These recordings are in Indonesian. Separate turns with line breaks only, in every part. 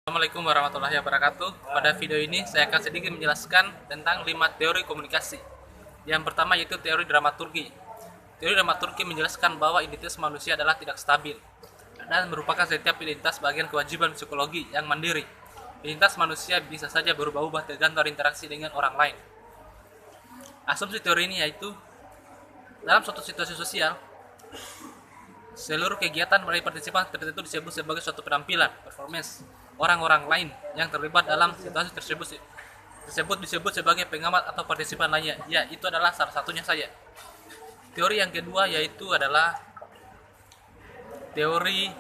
Assalamualaikum warahmatullahi wabarakatuh. Pada video ini saya akan sedikit menjelaskan tentang 5 teori komunikasi. Yang pertama yaitu teori dramaturgi. Teori dramaturgi menjelaskan bahwa identitas manusia adalah tidak stabil dan merupakan setiap identitas bagian kewajiban psikologi yang mandiri. Identitas manusia bisa saja berubah-ubah tergantung interaksi dengan orang lain. Asumsi teori ini yaitu dalam suatu situasi sosial, seluruh kegiatan dari partisipan tertentu disebut sebagai suatu penampilan, performance. Orang-orang lain yang terlibat dalam situasi tersebut disebut sebagai pengamat atau partisipan lainnya. Ya, itu adalah salah satunya saya. Teori yang kedua yaitu adalah teori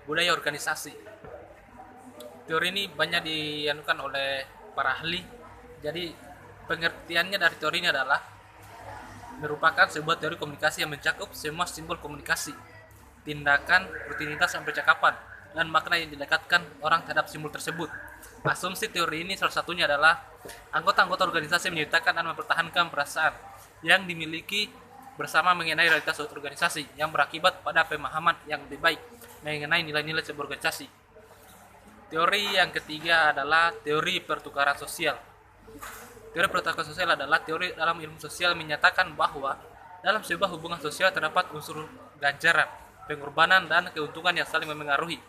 budaya organisasi. Teori ini banyak dianukan oleh para ahli. Jadi pengertiannya dari teori ini adalah merupakan sebuah teori komunikasi yang mencakup semua simbol komunikasi, tindakan, rutinitas, dan percakapan, dan makna yang didekatkan orang terhadap simbol tersebut. Asumsi teori ini salah satunya adalah anggota-anggota organisasi menyertakan dan mempertahankan perasaan yang dimiliki bersama mengenai realitas suatu organisasi yang berakibat pada pemahaman yang lebih baik mengenai nilai-nilai sebuah organisasi. Teori yang ketiga adalah teori pertukaran sosial. Teori pertukaran sosial adalah teori dalam ilmu sosial menyatakan bahwa dalam sebuah hubungan sosial terdapat unsur ganjaran, pengorbanan, dan keuntungan yang saling memengaruhi.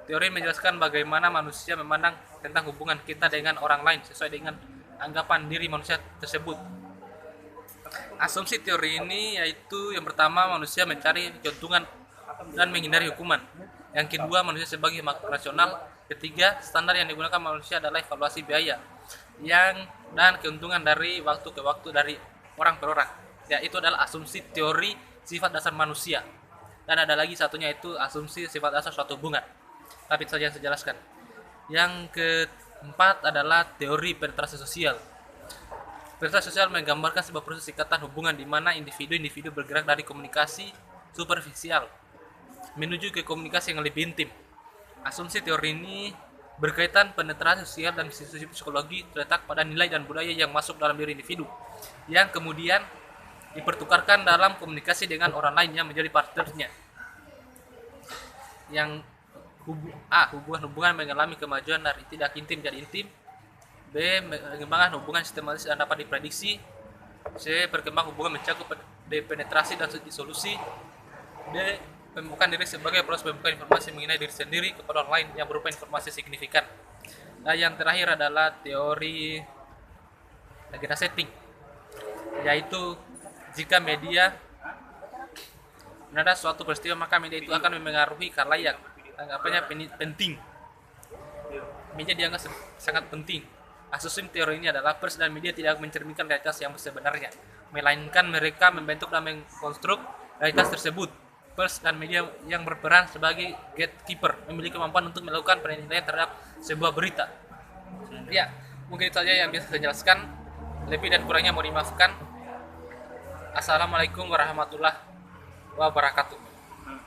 Teori menjelaskan bagaimana manusia memandang tentang hubungan kita dengan orang lain sesuai dengan anggapan diri manusia tersebut. Asumsi teori ini yaitu yang pertama, manusia mencari keuntungan dan menghindari hukuman. Yang kedua, manusia sebagai makhluk rasional. Ketiga, standar yang digunakan manusia adalah evaluasi biaya dan keuntungan dari waktu ke waktu dari orang per orang. Ya, itu adalah asumsi teori sifat dasar manusia. Dan ada lagi satunya itu asumsi sifat dasar suatu hubungan. Tapi itu saja yang saya jelaskan. Yang keempat adalah teori penetrasi sosial. Penetrasi sosial menggambarkan sebuah proses ikatan hubungan di mana individu-individu bergerak dari komunikasi superficial menuju ke komunikasi yang lebih intim. Asumsi teori ini berkaitan penetrasi sosial dan institusi psikologi terletak pada nilai dan budaya yang masuk dalam diri individu, yang kemudian dipertukarkan dalam komunikasi dengan orang lain yang menjadi partnernya. Yang hubungan mengalami kemajuan dari tidak intim jadi intim. B. Pengembangan hubungan sistematis dan dapat diprediksi. C. Perkembangan hubungan mencakup penetrasi dan disolusi. D. Pembukaan diri sebagai proses pembukaan informasi mengenai diri sendiri kepada orang lain yang berupa informasi signifikan. Dan yang terakhir adalah teori agenda setting, yaitu jika media menada suatu peristiwa maka media itu akan memengaruhi khalayak. Anggapannya penting. Media dianggap sangat penting. Asumsi teori ini adalah pers dan media tidak mencerminkan realitas yang sebenarnya, melainkan mereka membentuk dan mengkonstruk realitas tersebut. Pers dan media yang berperan sebagai gatekeeper memiliki kemampuan untuk melakukan penilaian terhadap sebuah berita. Ya, mungkin itu saja yang bisa saya jelaskan. Lebih dan kurangnya mohon dimaafkan. Assalamualaikum warahmatullahi wabarakatuh.